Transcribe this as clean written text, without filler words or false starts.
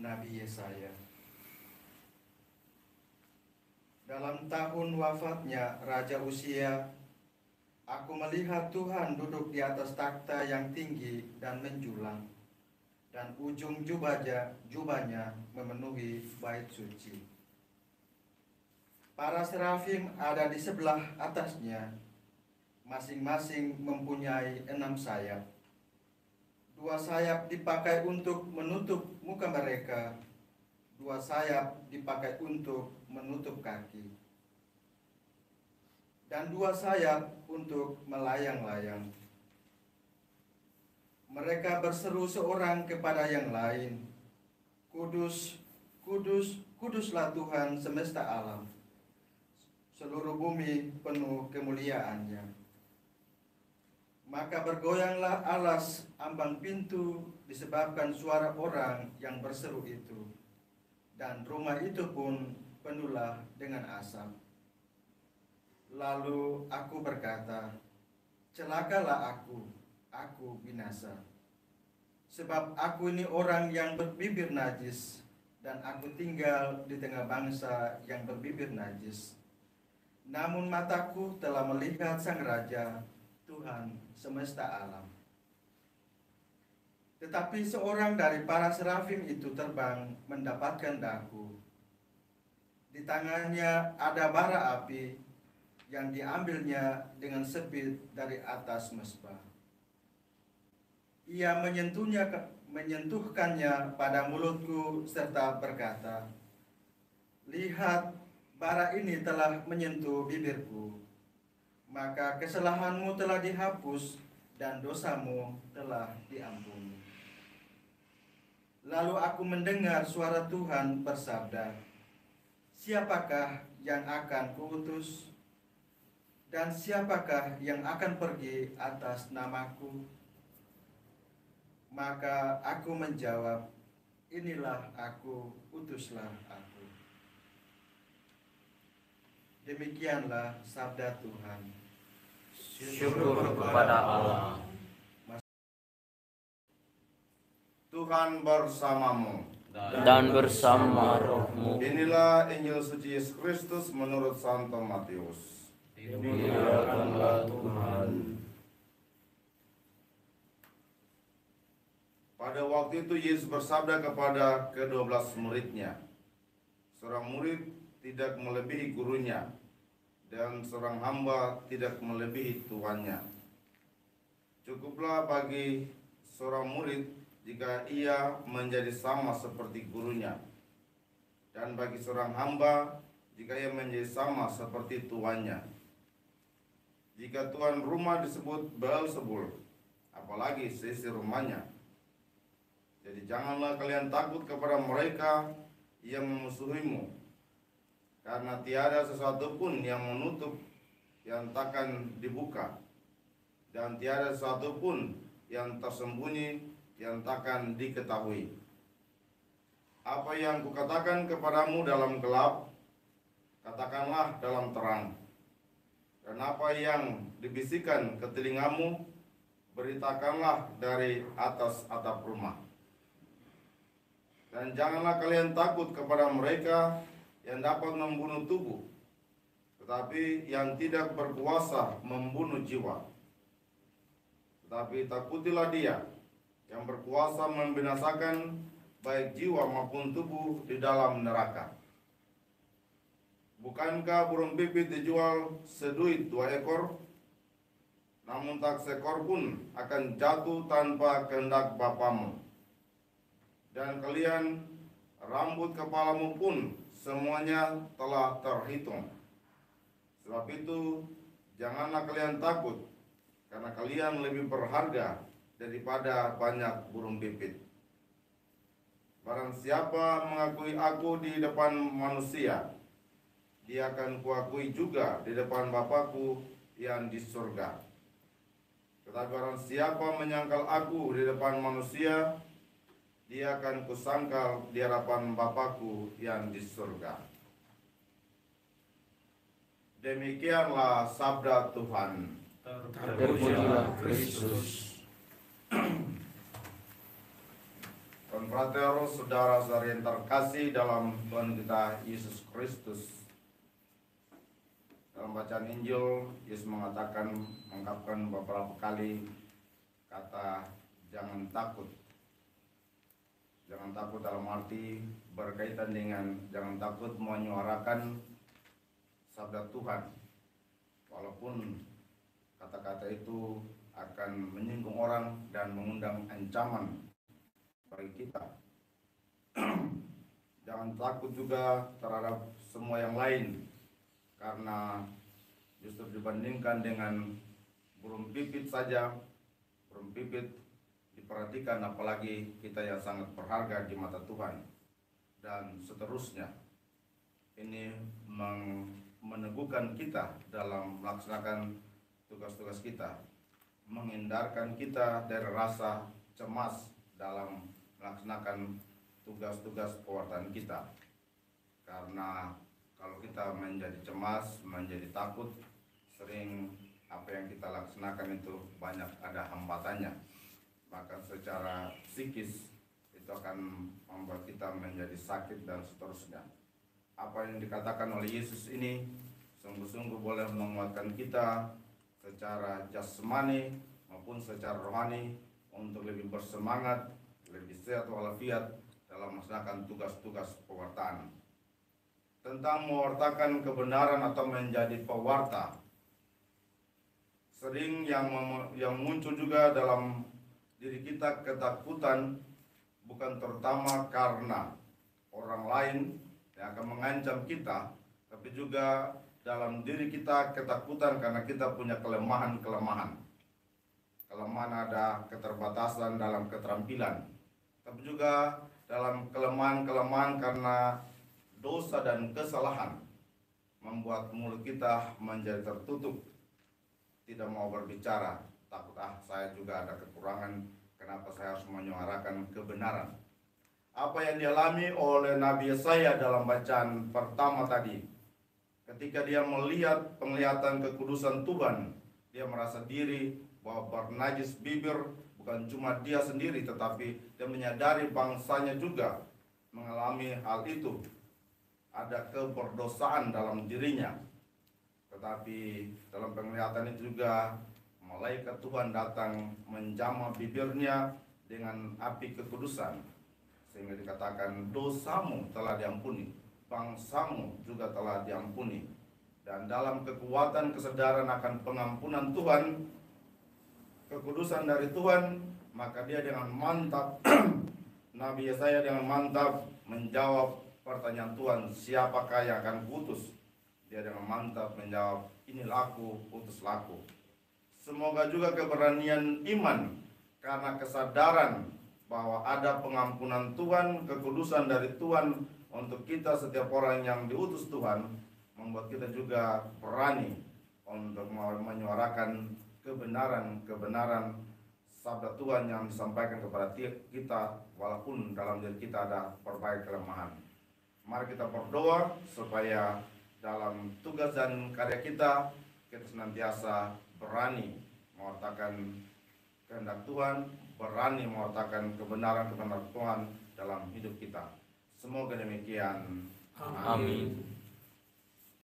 Nabi Yesaya. Dalam tahun wafatnya Raja Uzia, aku melihat Tuhan duduk di atas takhta yang tinggi dan menjulang, dan ujung jubahnya memenuhi bait suci. Para serafim ada di sebelah atasnya, masing-masing mempunyai 6 sayap. 2 sayap dipakai untuk menutup muka mereka, 2 sayap dipakai untuk menutup kaki, dan 2 sayap untuk melayang-layang. Mereka berseru seorang kepada yang lain, "Kudus, kudus, kuduslah Tuhan semesta alam. Seluruh bumi penuh kemuliaannya." Maka bergoyanglah alas ambang pintu disebabkan suara orang yang berseru itu, dan rumah itu pun penuhlah dengan asap. Lalu aku berkata, "Celakalah aku binasa. Sebab aku ini orang yang berbibir najis, dan aku tinggal di tengah bangsa yang berbibir najis. Namun mataku telah melihat Sang Raja, Tuhan semesta alam." Tetapi seorang dari para serafim itu terbang mendapatkan daku. Di tangannya ada bara api yang diambilnya dengan sebit dari atas mezbah. Ia menyentuhkannya pada mulutku serta berkata, "Lihat, bara ini telah menyentuh bibirku. Maka kesalahanmu telah dihapus dan dosamu telah diampuni." Lalu aku mendengar suara Tuhan bersabda, "Siapakah yang akan kuutus? Dan siapakah yang akan pergi atas namaku?" Maka aku menjawab, "Inilah aku, utuslah aku." Demikianlah sabda Tuhan. Syukur kepada Allah. Tuhan bersamamu Dan bersama rohmu. Inilah Injil suci Yesus Kristus menurut Santo Matius. Dimuliakanlah Tuhan. Pada waktu itu Yesus bersabda kepada ke-12 muridnya, "Seorang murid tidak melebihi gurunya, dan seorang hamba tidak melebihi tuannya. Cukuplah bagi seorang murid jika ia menjadi sama seperti gurunya, dan bagi seorang hamba jika ia menjadi sama seperti tuannya. Jika tuan rumah disebut Beelzebul, apalagi seisi rumahnya. Jadi janganlah kalian takut kepada mereka yang memusuhimu, karena tiada sesuatu pun yang menutup yang takkan dibuka, dan tiada sesuatu pun yang tersembunyi yang takkan diketahui. Apa yang kukatakan kepadamu dalam gelap, katakanlah dalam terang. Dan apa yang dibisikkan ke telingamu, beritakanlah dari atas atap rumah. Dan janganlah kalian takut kepada mereka yang dapat membunuh tubuh, tetapi yang tidak berkuasa membunuh jiwa. Tetapi takutilah Dia yang berkuasa membinasakan baik jiwa maupun tubuh di dalam neraka. Bukankah burung pipit dijual seduit 2 ekor? Namun tak seekor pun akan jatuh tanpa kehendak Bapamu. Dan kalian, rambut kepalamu pun semuanya telah terhitung. Sebab itu, janganlah kalian takut, karena kalian lebih berharga daripada banyak burung pipit. Barang siapa mengakui aku di depan manusia, dia akan kuakui juga di depan Bapakku yang di surga. Tetapi barang siapa menyangkal aku di depan manusia, dia akan kusangkal di hadapan Bapakku yang di surga. Demikianlah sabda Tuhan. Terpujilah Kristus. Konfratero, saudara-saudari yang terkasih dalam Tuhan kita Yesus Kristus. Dalam bacaan Injil, Yesus mengungkapkan beberapa kali kata jangan takut. Jangan takut dalam arti berkaitan dengan jangan takut menyuarakan sabda Tuhan. Walaupun kata-kata itu akan menyinggung orang dan mengundang ancaman bagi kita. Jangan takut juga terhadap semua yang lain, karena justru dibandingkan dengan burung pipit saja, burung pipit diperhatikan, apalagi kita yang sangat berharga di mata Tuhan, dan seterusnya. Ini meneguhkan kita dalam melaksanakan tugas-tugas kita, menghindarkan kita dari rasa cemas dalam melaksanakan tugas-tugas pewartaan kita. Karena kalau kita menjadi cemas, menjadi takut, sering apa yang kita laksanakan itu banyak ada hambatannya. Bahkan secara psikis itu akan membuat kita menjadi sakit dan seterusnya. Apa yang dikatakan oleh Yesus ini sungguh-sungguh boleh menguatkan kita secara jasmani maupun secara rohani untuk lebih bersemangat, lebih sehat walafiat dalam melaksanakan tugas-tugas pewartaan. Tentang mewartakan kebenaran atau menjadi pewarta, sering yang muncul juga dalam diri kita ketakutan, bukan terutama karena orang lain yang akan mengancam kita, tapi juga dalam diri kita ketakutan karena kita punya kelemahan-kelemahan. Kelemahan ada keterbatasan dalam keterampilan, tapi juga dalam kelemahan-kelemahan karena dosa dan kesalahan membuat mulut kita menjadi tertutup, tidak mau berbicara, takut saya juga ada kekurangan, kenapa saya harus menyuarakan kebenaran. Apa yang dialami oleh Nabi Yesaya dalam bacaan pertama tadi, ketika dia melihat penglihatan kekudusan Tuhan, dia merasa diri bahwa bernajis bibir bukan cuma dia sendiri, tetapi dia menyadari bangsanya juga mengalami hal itu. Ada keberdosaan dalam dirinya. Tetapi dalam penglihatan itu juga malaikat Tuhan datang menjamah bibirnya dengan api kekudusan, sehingga dikatakan dosamu telah diampuni, bangsamu juga telah diampuni. Dan dalam kekuatan kesadaran akan pengampunan Tuhan, kekudusan dari Tuhan, maka dia dengan mantap Nabi Yesaya dengan mantap menjawab pertanyaan Tuhan, siapakah yang akan kuutus? Dia dengan mantap menjawab, inilah aku, utuslah aku. Semoga juga keberanian iman karena kesadaran bahwa ada pengampunan Tuhan, kekudusan dari Tuhan untuk kita setiap orang yang diutus Tuhan, membuat kita juga berani untuk menyuarakan kebenaran sabda Tuhan yang disampaikan kepada kita, walaupun dalam diri kita ada berbagai kelemahan. Mari kita berdoa supaya dalam tugas dan karya kita senantiasa berani mewartakan kehendak Tuhan, berani mewartakan kebenaran Tuhan dalam hidup kita. Semoga demikian. Amin.